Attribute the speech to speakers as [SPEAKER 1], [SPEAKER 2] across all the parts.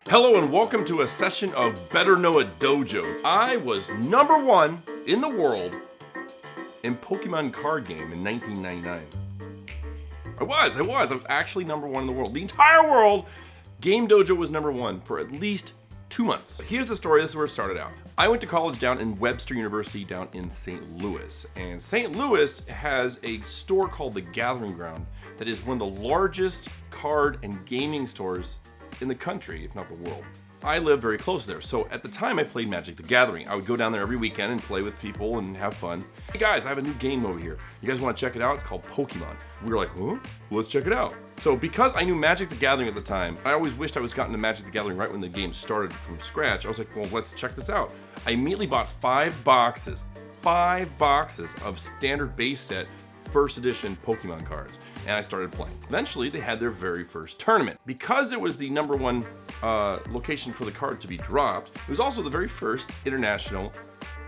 [SPEAKER 1] Hello and welcome to a session of Better Know It Dojo. I was number one in the world in Pokemon card game in 1999. I was actually number one in the world. The entire world, GameDojo was number one for at least 2 months. Here's the story, this is where it started out. I went to college down in Webster University down in St. Louis. And St. Louis has a store called the Gathering Ground that is one of the largest card and gaming stores in the country, if not the world. I live very close there, so at the time I played Magic the Gathering. I would go down there every weekend and play with people and have fun. Hey guys, I have a new game over here. You guys want to check it out? It's called Pokemon. We were like, huh? Well, let's check it out. So because I knew Magic the Gathering at the time, I always wished I was gotten to Magic the Gathering right when the game started from scratch. I was like, well, let's check this out. I immediately bought 5 boxes of standard base set first edition Pokemon cards, and I started playing. Eventually, they had their very first tournament. Because it was the number one location for the card to be dropped, it was also the very first international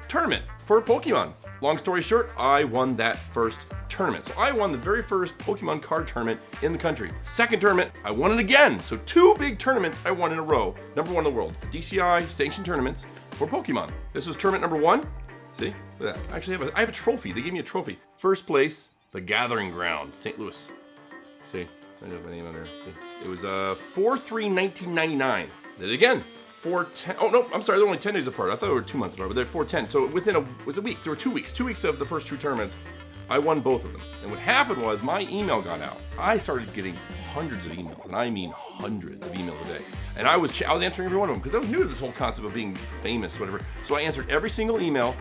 [SPEAKER 1] tournament for Pokemon. Long story short, I won that first tournament. So I won the very first Pokemon card tournament in the country. Second tournament, I won it again. So 2 big tournaments I won in a row. Number one in the world. DCI sanctioned tournaments for Pokemon. This was tournament number 1. See, look at that. Actually, I have a trophy. They gave me a trophy. First place, the Gathering Ground, St. Louis. See, I have my name on there. See, it was 4/3/1999. Did it again. 4/10. Oh no, I'm sorry. They're only 10 days apart. I thought they were 2 months apart, but they're 4/10. So within it was a week. There were 2 weeks. 2 weeks of the first 2 tournaments. I won both of them. And what happened was my email got out. I started getting hundreds of emails, and I mean hundreds of emails a day. And I was answering every one of them because I was new to this whole concept of being famous, whatever. So I answered every single email.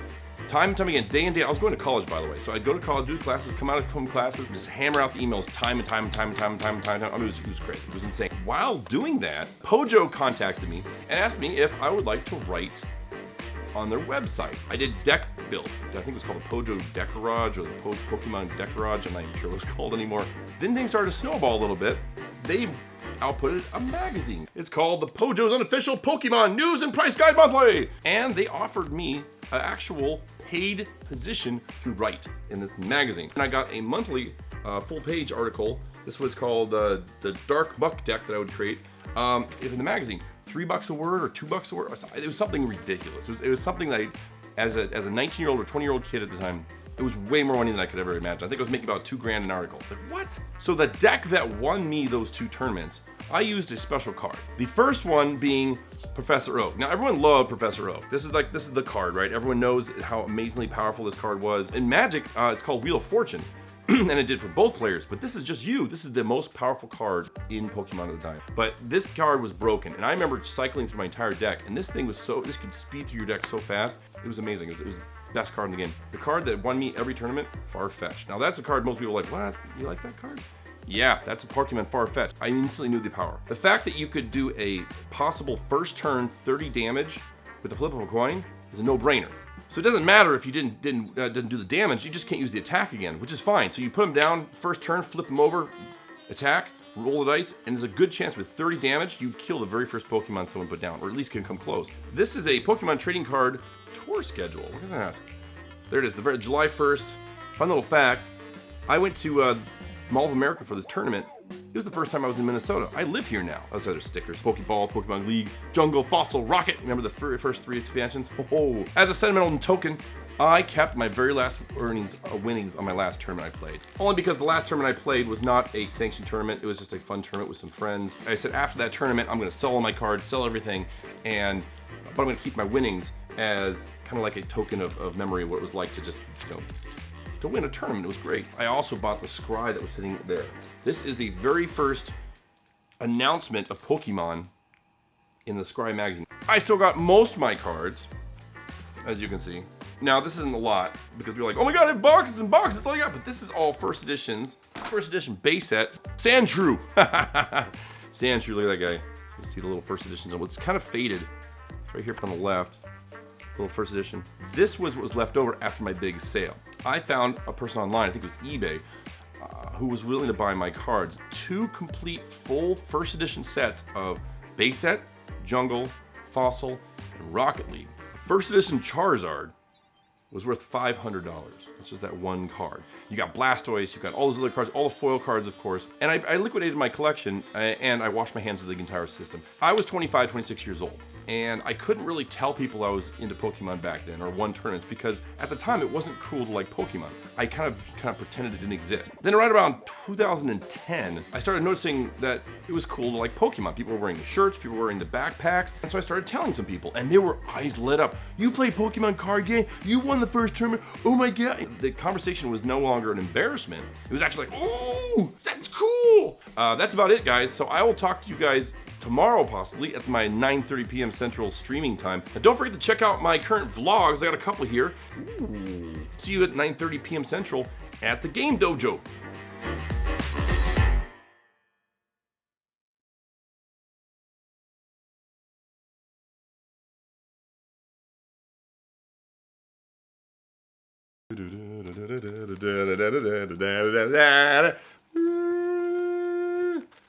[SPEAKER 1] Time and time again, day and day. I was going to college, by the way. So I'd go to college, do classes, come out of classes, and just hammer out the emails time and time. I mean, it was crazy. It was insane. While doing that, Dojo contacted me and asked me if I would like to write on their website. I did deck builds. I think it was called the Dojo Deck Garage or the Pokemon Deck Garage. I'm not even sure what it's called anymore. Then things started to snowball a little bit. They outputted a magazine. It's called the Dojo's Unofficial Pokemon News and Price Guide Monthly. And they offered me an actual paid position to write in this magazine. And I got a monthly full-page article. This was called the Dark Muck deck that I would create in the magazine. $3 a word or $2 a word. It was something ridiculous. It was something that as a 19-year-old or 20-year-old kid at the time, it was way more money than I could ever imagine. I think I was making about $2,000 an article. Like, what? So the deck that won me those 2 tournaments, I used a special card. The first one being Professor Oak. Now everyone loved Professor Oak. This is the card, right? Everyone knows how amazingly powerful this card was. In Magic, it's called Wheel of Fortune. And it did for both players, but this is just you. This is the most powerful card in Pokemon at the time. But this card was broken, and I remember cycling through my entire deck, and this thing was this could speed through your deck so fast. It was amazing. It was the best card in the game. The card that won me every tournament, Farfetch. Now that's a card most people are like, what? You like that card? Yeah, that's a Pokemon Farfetch. I instantly knew the power. The fact that you could do a possible first turn 30 damage with the flip of a coin is a no-brainer. So it doesn't matter if you didn't do the damage, you just can't use the attack again, which is fine. So you put them down, first turn, flip them over, attack, roll the dice, and there's a good chance with 30 damage, you kill the very first Pokemon someone put down, or at least can come close. This is a Pokemon trading card tour schedule. Look at that. There it is, the July 1st. Fun little fact, I went to Mall of America for this tournament. It was the first time I was in Minnesota. I live here now. Outside there's stickers, Pokeball, Pokemon League, Jungle, Fossil, Rocket. Remember the first 3 expansions? Oh. As a sentimental token, I kept my very last winnings on my last tournament I played. Only because the last tournament I played was not a sanctioned tournament. It was just a fun tournament with some friends. I said after that tournament, I'm gonna sell all my cards, sell everything, but I'm gonna keep my winnings as kind of like a token of memory of what it was like to just, to win a tournament. It was great. I also bought the scry that was sitting there. This is the very first announcement of Pokemon in the Scry magazine. I still got most of my cards, as you can see. Now, this isn't a lot, because people are like, oh my god, I have boxes and boxes, that's all I got. But this is all first edition base set. Sandshrew. Sandshrew, look at that guy. You can see the little first editions. It's kind of faded. It's right here on the left. Little first edition. This was what was left over after my big sale. I found a person online, I think it was eBay, who was willing to buy my cards. 2 complete full first edition sets of base set, Jungle, Fossil, and Rocket League. First edition Charizard was worth $500. That's just that one card. You got Blastoise, you got all those other cards, all the foil cards, of course. And I liquidated my collection, and I washed my hands of the entire system. I was 25, 26 years old, and I couldn't really tell people I was into Pokemon back then, or won tournaments, because at the time it wasn't cool to like Pokemon. I kind of pretended it didn't exist. Then right around 2010, I started noticing that it was cool to like Pokemon. People were wearing the shirts, people were wearing the backpacks, and so I started telling some people, and their eyes lit up. You play Pokemon card game? You won the first tournament? Oh my god! The conversation was no longer an embarrassment. It was actually like, oh, that's cool! That's about it, guys. So I will talk to you guys tomorrow, possibly, at my 9:30 p.m. Central streaming time. And don't forget to check out my current vlogs. I got a couple here. Ooh. See you at 9:30 p.m. Central at the Game Dojo.